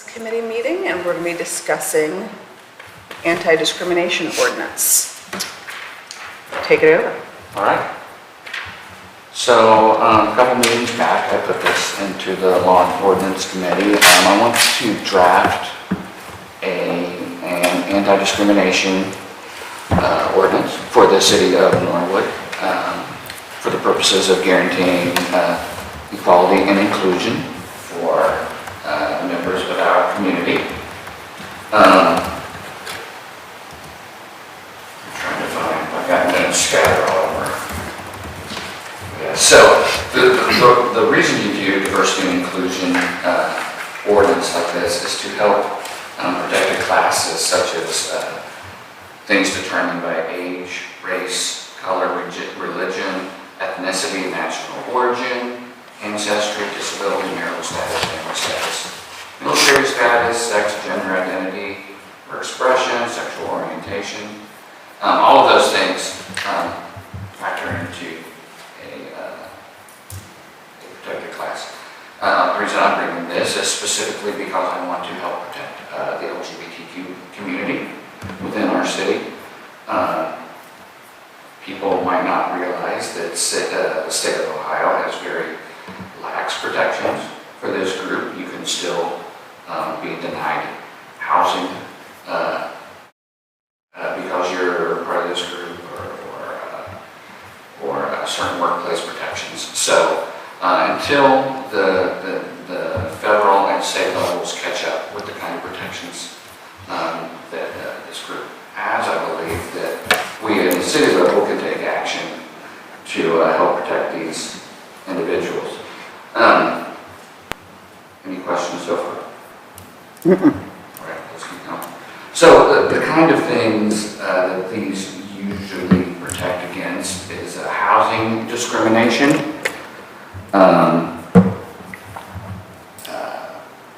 Committee meeting, and we're going to be discussing anti-discrimination ordinance. Take it over. All right. So a couple meetings back, I put this into the Law and Ordinance Committee. I want to draft an anti-discrimination ordinance for the city of Norwood for the purposes of guaranteeing equality and inclusion for members of our community. I'm trying to find, I've got notes scattered all over. Yeah, so the reason you do diversity and inclusion ordinance like this is to help protected classes such as things determined by age, race, color, religion, ethnicity, national origin, ancestry, disability, marital status, family status, military status, sex, gender identity, or expression, sexual orientation. All of those things factor into a protected class. The reason I'm bringing this is specifically because I want to help protect the LGBTQ community within our city. People might not realize that the state of Ohio has very lax protections for this group. You can still be denied housing because you're part of this group or certain workplace protections. So until the federal and state levels catch up with the kind of protections that this group has, I believe that we in the city level can take action to help protect these individuals. Any questions so far? All right, let's keep going. So the kind of things that these usually protect against is housing discrimination,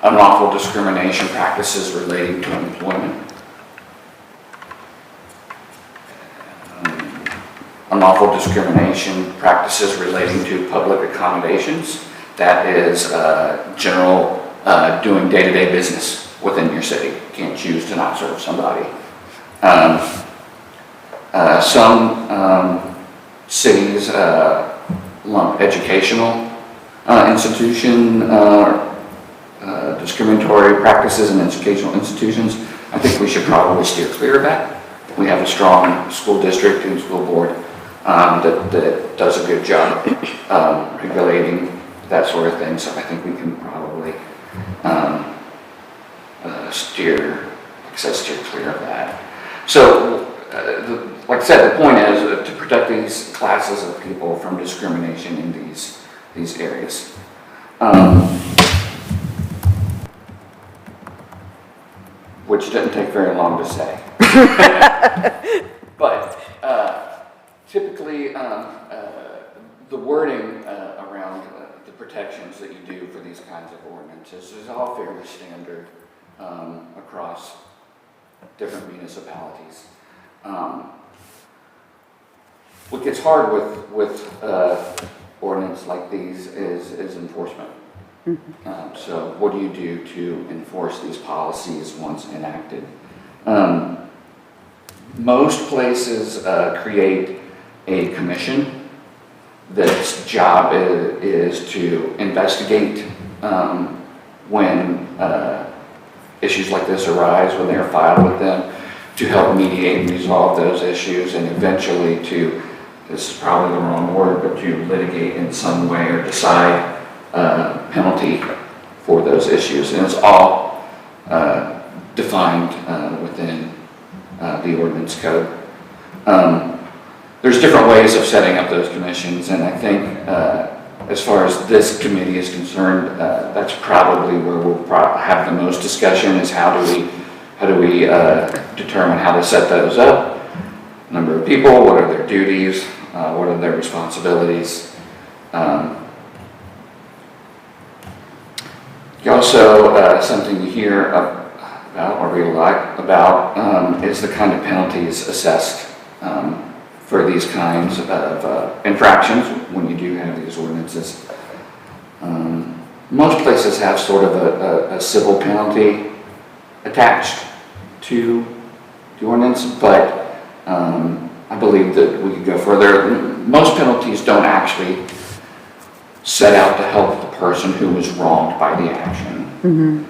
unlawful discrimination practices relating to employment, unlawful discrimination practices relating to public accommodations. That is general doing day-to-day business within your city. You can't choose to not serve somebody. Some cities lump educational institution discriminatory practices in educational institutions. I think we should probably steer clear of that. We have a strong school district and school board that does a good job regulating that sort of thing. So I think we can probably steer clear of that. So, like I said, the point is to protect these classes of people from discrimination in these areas. Which didn't take very long to say. But typically, the wording around the protections that you do for these kinds of ordinances is all fairly standard across different municipalities. What gets hard with ordinance like these is enforcement. So what do you do to enforce these policies once enacted? Most places create a commission that's job is to investigate when issues like this arise, when they're filed with them, to help mediate and resolve those issues, and eventually to, this is probably the wrong word, but to litigate in some way or decide penalty for those issues. And it's all defined within the ordinance code. There's different ways of setting up those commissions, and I think as far as this committee is concerned, that's probably where we'll have the most discussion, is how do we determine how to set those up, number of people, what are their duties, what are their responsibilities. Also, something you hear about or read a lot about is the kind of penalties assessed for these kinds of infractions when you do have these ordinances. most places have sort of a civil penalty attached to the ordinance, but I believe that we could go further. Most penalties don't actually set out to help the person who was wronged by the action.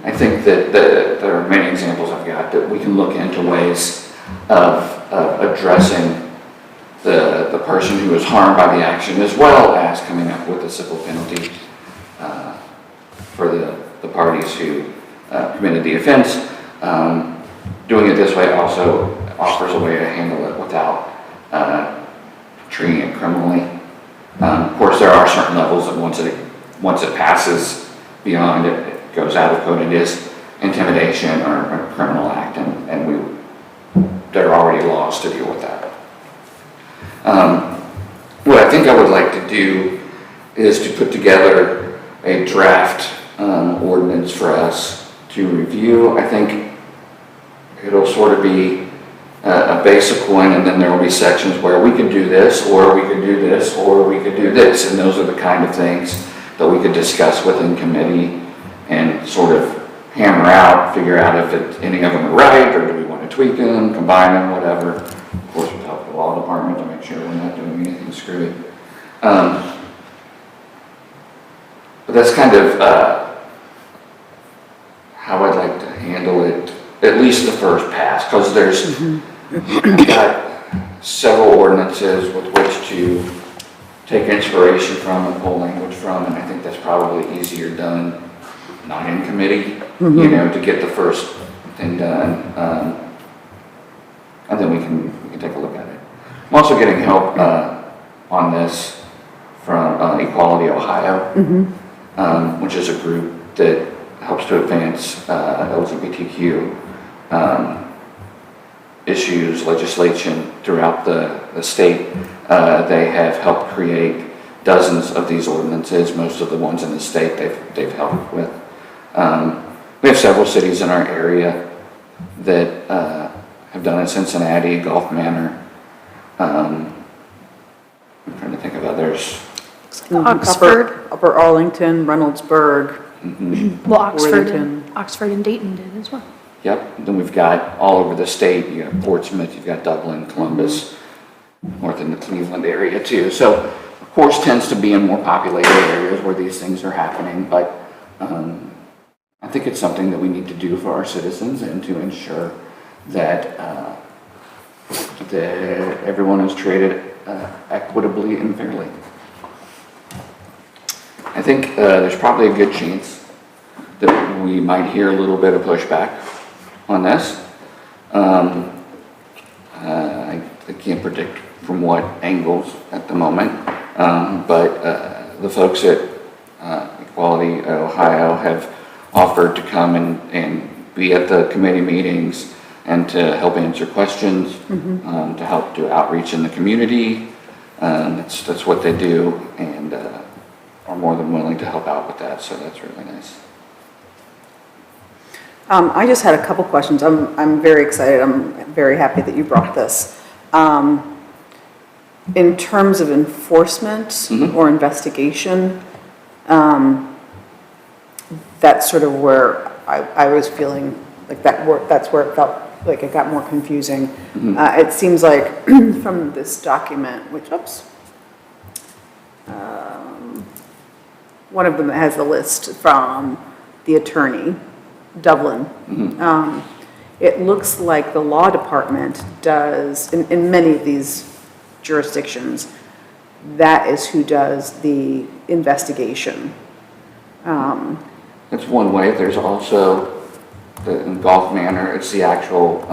I think that there are many examples I've got that we can look into ways of addressing the person who was harmed by the action, as well as coming up with a civil penalty for the parties who committed the offense. Doing it this way also offers a way to handle it without treating it criminally. Of course, there are certain levels of once it passes beyond it goes out of code, it is intimidation or a criminal act, and there are already laws to deal with that. What I think I would like to do is to put together a draft ordinance for us to review. I think it'll sort of be a basic one, and then there will be sections where we could do this, or we could do this, or we could do this, and those are the kind of things that we could discuss within committee and sort of hammer out, figure out if any of them are right, or do we want to tweak them, combine them, whatever. Of course, with help of the law department to make sure we're not doing anything screwy. But that's kind of how I'd like to handle it, at least the first pass, because I've got several ordinances with which to take inspiration from and pull language from, and I think that's probably easier done not in committee, you know, to get the first thing done, and then we can take a look at it. I'm also getting help on this from Equality Ohio, which is a group that helps to advance LGBTQ issues, legislation throughout the state. They have helped create dozens of these ordinances. Most of the ones in the state they've helped with. We have several cities in our area that have done it: Cincinnati, Gulf Manor. I'm trying to think of others. Oxford. Upper Arlington, Reynoldsburg. Well, Oxford Worthington. and Dayton did as well. Yep. Then we've got all over the state. You got Portsmouth, you've got Dublin, Columbus, north in the Cleveland area too. So, of course, tends to be in more populated areas where these things are happening. But I think it's something that we need to do for our citizens and to ensure that that everyone is treated equitably and fairly. I think there's probably a good chance that we might hear a little bit of pushback on this. I can't predict from what angles at the moment, but the folks at Equality Ohio have offered to come and be at the committee meetings and to help answer questions, to help do outreach in the community. That's what they do, and are more than willing to help out with that, so that's really nice. I just had a couple questions. I'm very excited. I'm very happy that you brought this. In terms of enforcement or investigation, that's sort of where I was feeling like that's where it felt like it got more confusing. It seems like from this document, which, one of them has the list from the attorney, Dublin. It looks like the law department does, in many of these jurisdictions, that is who does the investigation. That's one way. There's also, in Gulf Manor, it's the actual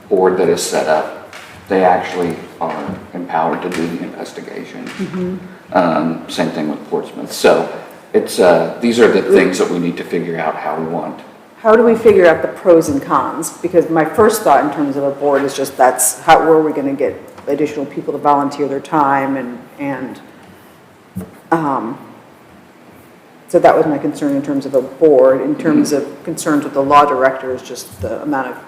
board that is set up. They actually are empowered to do the investigation. Same thing with Portsmouth. So it's these are the things that we need to figure out how we want. How do we figure out the pros and cons? Because my first thought in terms of a board is just where are we going to get additional people to volunteer their time and so that was my concern in terms of a board. In terms of concerns with the law director is just the amount of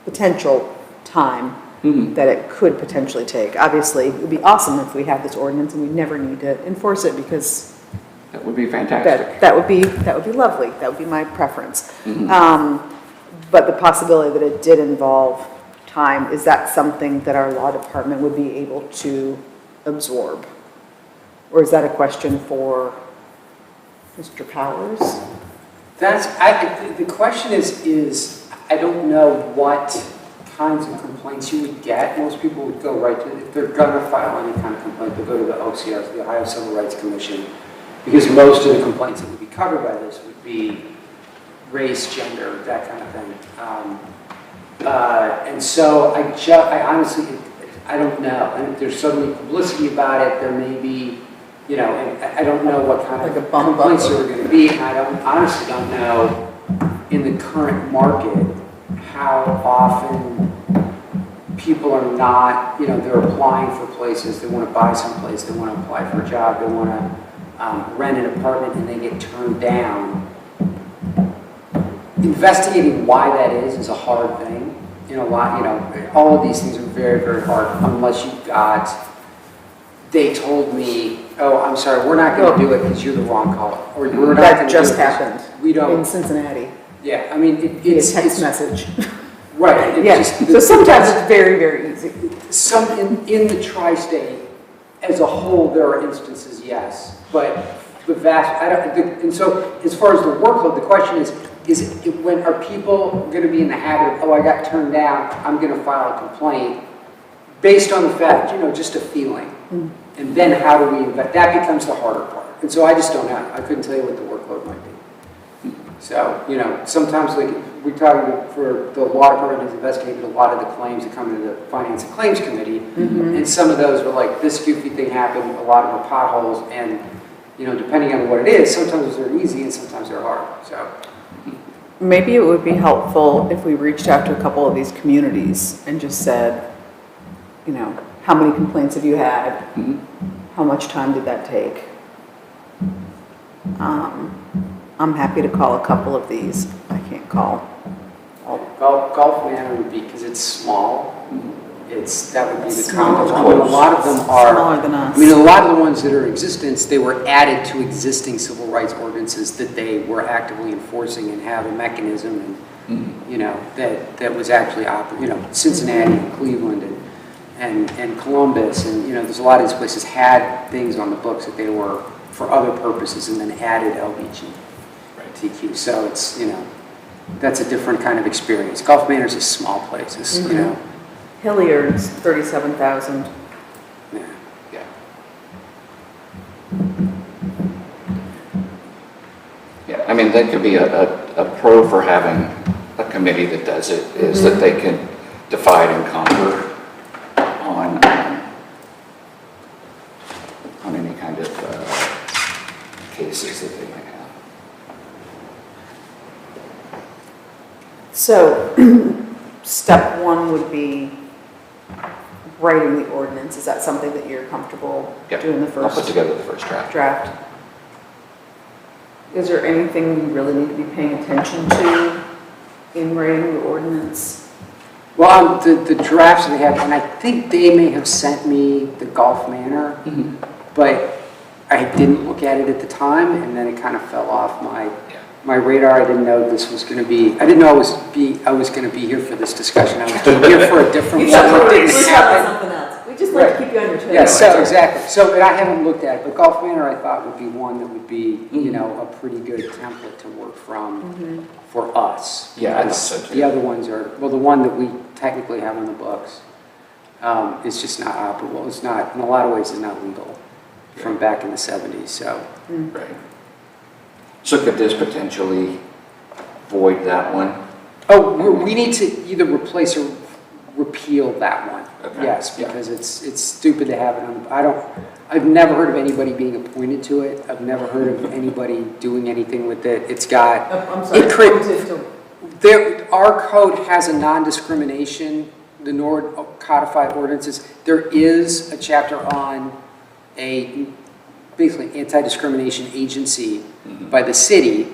potential time that it could potentially take. Obviously, it would be awesome if we had this ordinance and we never need to enforce it because That would be fantastic. That would be lovely. That would be my preference. Mm-hmm. But the possibility that it did involve time, is that something that our law department would be able to absorb? Or is that a question for Mr. Powers? The question is, I don't know what kinds of complaints you would get. Most people would go right to, if they're gonna file any kind of complaint, they'll go to the OCR, the Ohio Civil Rights Commission, because most of the complaints that would be covered by this would be race, gender, that kind of thing. And so I honestly, I don't know. And there's so many publicity about it, there may be, you know, and I don't know what kind Like a of bump complaints up. there are going to be. And I honestly don't know in the current market how often people are not, you know, they're applying for places, they want to buy someplace, they want to apply for a job, they want to rent an apartment and they get turned down. Investigating why that is a hard thing. You know, all of these things are very, very hard unless you've got, they told me, oh, I'm sorry, we're not going to do it because you're the wrong color. Or we're not going to That do just it 'cause happened we don't. in Cincinnati. Yeah, I mean, Via it's text message. right. It Yeah, just- so sometimes it's very, very easy. Some in the tri-state as a whole, there are instances, yes, but the vast. And so, as far as the workload, the question is when are people going to be in the habit of, oh, I got turned down, I'm going to file a complaint based on the fact, you know, just a feeling, and then how do we? That becomes the harder part, and so I just don't know. I couldn't tell you what the workload might be. So, you know, sometimes like we talk for the law department has investigated a lot of the claims that come into the Finance and Claims Committee, and some of those were like, this goofy thing happened, a lot of them are potholes, and, you know, depending on what it is, sometimes they're easy and sometimes they're hard, so. Maybe it would be helpful if we reached out to a couple of these communities and just said, you know, how many complaints have you had? How much time did that take? I'm happy to call a couple of these. I can't call all. Golf Manor would be, because it's small, that would be the Small. common. I mean, a lot of them are. Smaller than us. I mean, a lot of the ones that are in existence, they were added to existing civil rights ordinances that they were actively enforcing and have a mechanism, and you know, that was actually you know, Cincinnati and Cleveland and Columbus, and you know, there's a lot of these places had things on the books that they were for other purposes, and then added LBGTQ. So it's, you know, that's a different kind of experience. Golf Manor's a small place, it's, you know. Hilliard's 37,000. Yeah. Yeah. Yeah, I mean, that could be a pro for having a committee that does it, is that they can divide and conquer on any kind of cases that they might have. So, step one would be writing the ordinance. Is that something that you're comfortable doing the I'll put first together the first draft. Is there anything we really need to be paying attention to in writing the ordinance? Well, the drafts they have, and I think they may have sent me the Golf Manor, but I didn't look at it at the time, and then it kind of fell off my radar. I didn't know this was going to be. I didn't know I was going to be here for this discussion. I was here for a different one. It didn't happen. Something else. We just like to keep you on your toes. Yeah, so exactly. So, and I haven't looked at it, but Golf Manor I thought would be one that would be, you know, a pretty good template to work from for us. Yeah, I thought so too. The other ones are, well, the one that we technically have on the books is just not operable. It's not, in a lot of ways, it's not legal from back in the 70s, so. Right. So could this potentially void that one? Oh, we need to either replace or repeal that one. Okay. Yes, because it's stupid to have it on. I've never heard of anybody being appointed to it. I've never heard of anybody doing anything with it. It's got. I'm sorry. Our code has a non-discrimination. The Norwood codified ordinances. There is a chapter on a basically anti-discrimination agency by the city.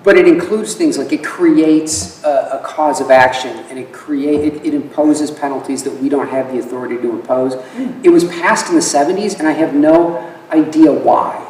But it includes things like it creates a cause of action, and it imposes penalties that we don't have the authority to impose. It was passed in the 70s, and I have no idea why.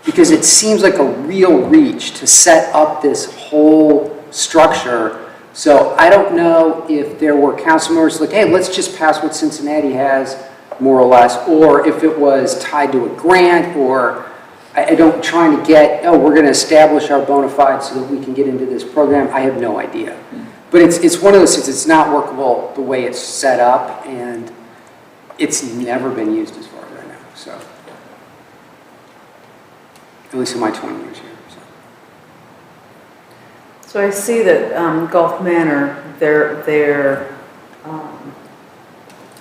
because it seems like a real reach to set up this whole structure. So I don't know if there were council members like, hey, let's just pass what Cincinnati has, more or less, or if it was tied to a grant, or I don't, trying to get, oh, we're going to establish our bona fides so that we can get into this program. I have no idea. But it's one of those things, it's not workable the way it's set up, and it's never been used as far as I know, so. At least in my 20 years here, so. So I see that Gulf Manor, their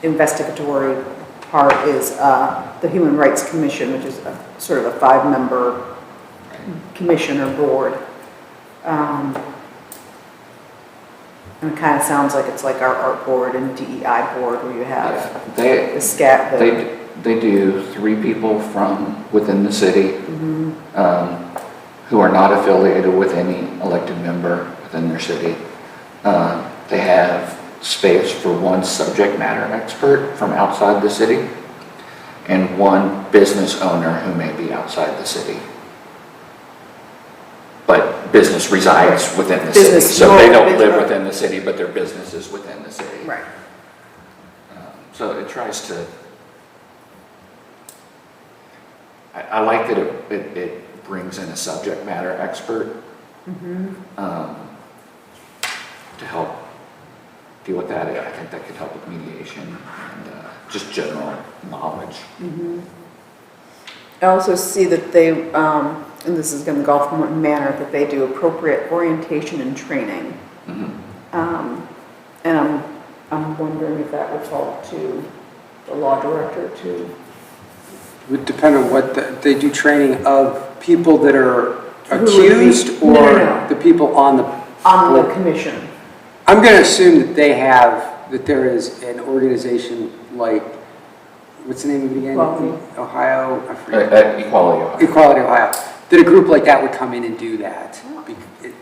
investigatory part is the Human Rights Commission, which is sort of a 5-member commission or board. And it kind of sounds like it's like our art board and DEI board where you have the scat. They do 3 people from within the city who are not affiliated with any elected member within their city. They have space for 1 subject matter expert from outside the city and 1 business owner who may be outside the city. But business resides within the city, so they don't live within the city, but their business is within the city. Right. So it tries to, I like that it brings in a subject matter expert to help deal with that. I think that could help with mediation and just general knowledge. I also see that they, and this is going to Gulf Manor, that they do appropriate orientation and training. And I'm wondering if that would fall to the law director too. It would depend on what, they do training of people that are Who would be- accused or No. the people on the board? Commission. I'm going to assume that they have, that there is an organization like, what's the name of it again? Equality. Ohio, I forget. Equality Ohio. Equality Ohio. That a group like that would come in and do that.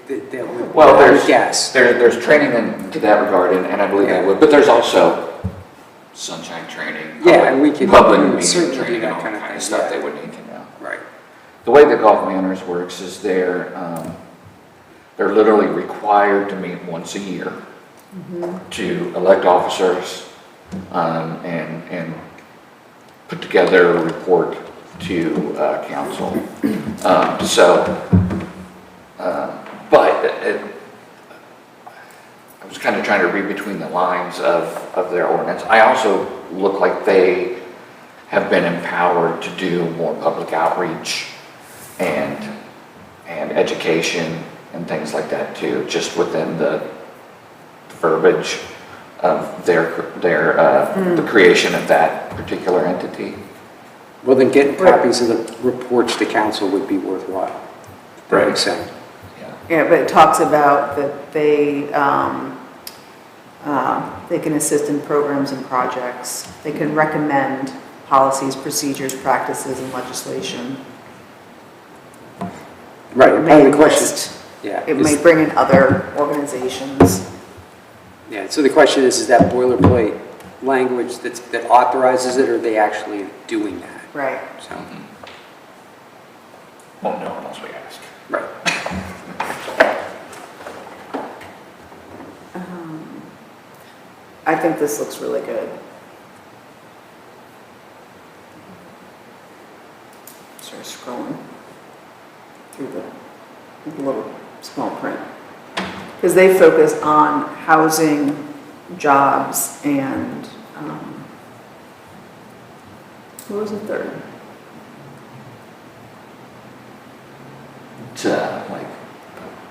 That would, Well, I would there's guess. there's training to that regard, and I believe they would, but there's also sunshine training. Yeah, and we can Public meeting certainly do training, that and all kind that of kind thing, of stuff yeah. they would need to know. Right. The way that Gulf Manors works is they're literally required to meet once a year to elect officers and put together a report to council. But I was kind of trying to read between the lines of their ordinance. I also look like they have been empowered to do more public outreach and education and things like that too, just within the verbiage of the creation of that particular entity. Well, then getting copies of the reports to council would be worthwhile. That makes sense. Yeah, but it talks about that they can assist in programs and projects. They can recommend policies, procedures, practices, and legislation. Right, It and may part of the question, enlist- yeah. It is- may bring in other organizations. Yeah, so the question is that boilerplate language that authorizes it, or are they actually doing that? Right. So, Won't know unless we ask. right. I think this looks really good. Sort of scrolling through the little small print. Because they focus on housing, jobs, and, what was the third? It's like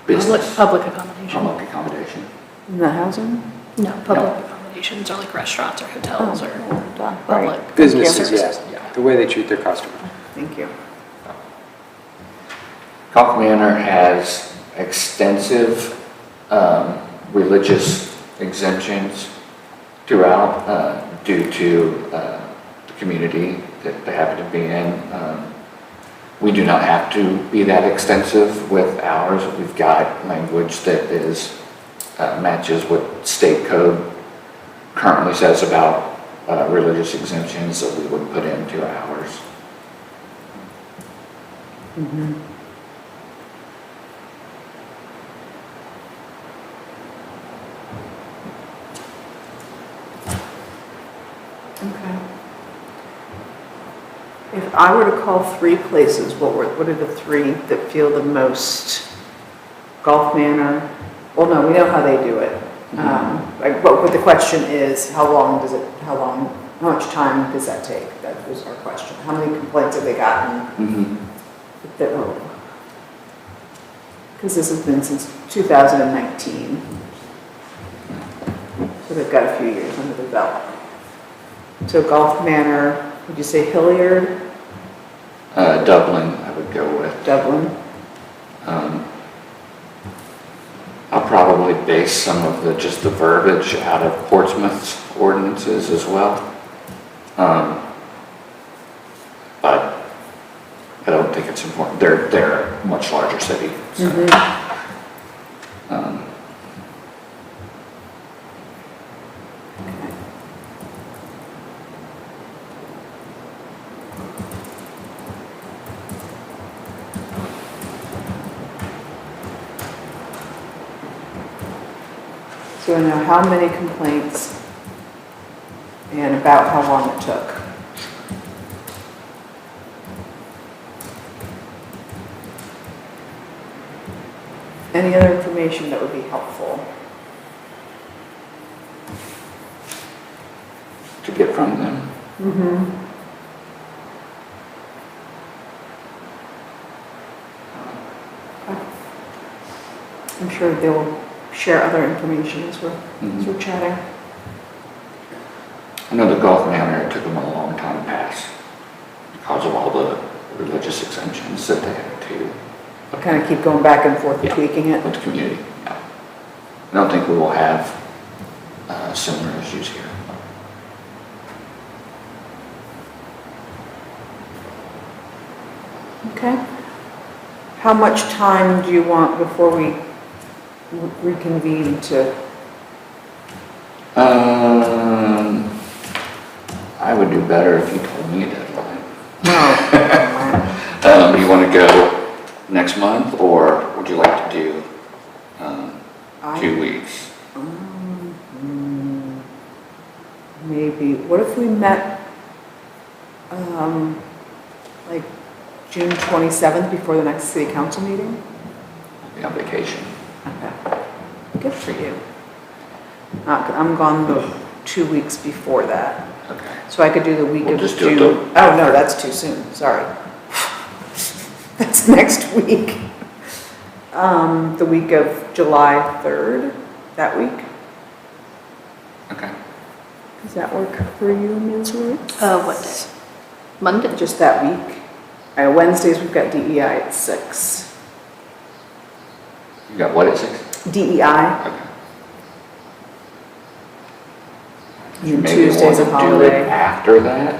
business. Public accommodation. Public accommodation. Isn't that housing? No, public accommodations are like restaurants or hotels or Done. public. Right. Businesses, services. yes, the way they treat their customers. Thank you. Gulf Manor has extensive religious exemptions throughout due to the community that they happen to be in. We do not have to be that extensive with ours. We've got language that is matches what state code currently says about religious exemptions that we would put into ours. Mhm. Okay. If I were to call 3 places, what are the 3 that feel the most? Golf Manor? Well, no, we know how they do it. But the question is, how much time does that take? That was our question. How many complaints have they gotten? Because this has been since 2019. So they've got a few years under the belt. So Golf Manor, would you say Hilliard? Dublin, I would go with. Dublin? I'll probably base some of just the verbiage out of Portsmouth's ordinances as well. But I don't think it's important. They're a much larger city. So. So I know how many complaints and about how long it took. Any other information that would be helpful? To get from them. I'm sure they'll share other information as we're chatting. I know the Golf Manor, it took them a long time to pass because of all the religious exemptions that they had to. Kind of keep going back and forth, Yeah. tweaking it. With the community. Yeah. I don't think we will have similar issues here. Okay. How much time do you want before we reconvene to? I would do better if you told me a deadline. No. You want to go next month, or would you like to do 2 weeks? Maybe. What if we met like June 27th before the next city council meeting? I'll be on vacation. Okay. Good for you. I'm gone the 2 weeks before that. Okay. So I could do the week We'll of just do it June. Oh, no, that's too soon. Sorry. That's next week. The week of July 3rd, that week. Okay. Does that work for you, Ms. Ruiz? What day? Monday? Just that week. Wednesdays, we've got DEI at 6. You got what at 6? DEI. Okay. And Maybe Tuesday's a want to do it holiday. after that?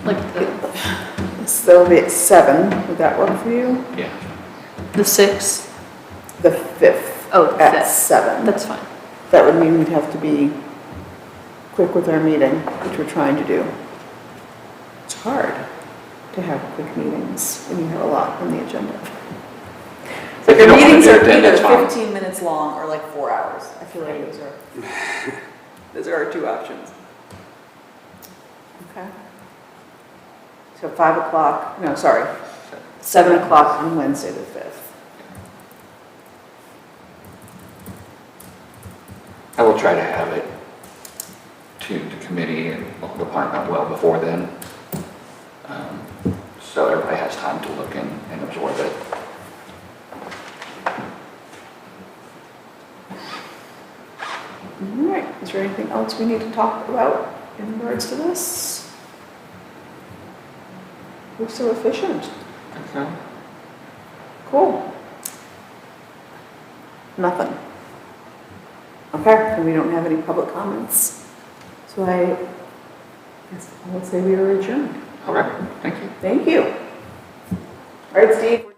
Like So it'll be at 7. Would that work for you? Yeah. the 6th? The 5th. Oh, the At 5th. 7. That's fine. That would mean we'd have to be quick with our meeting, which we're trying to do. It's hard to have quick meetings when you have a lot on the agenda. So If you the don't wanna meetings do are it, then either that's fine. 15 minutes long or like 4 hours. I feel like those are our 2 options. Okay. So 5 o'clock, no, sorry, 7 o'clock on Wednesday the 5th. I will try to have it to the committee and the department well before then. So everybody has time to look and absorb it. All right, is there anything else we need to talk about in regards to this? We're so efficient. Okay. Cool. Nothing. Okay, and we don't have any public comments. So I guess I would say we are adjourned. All right, thank you. Thank you. All right, Steve.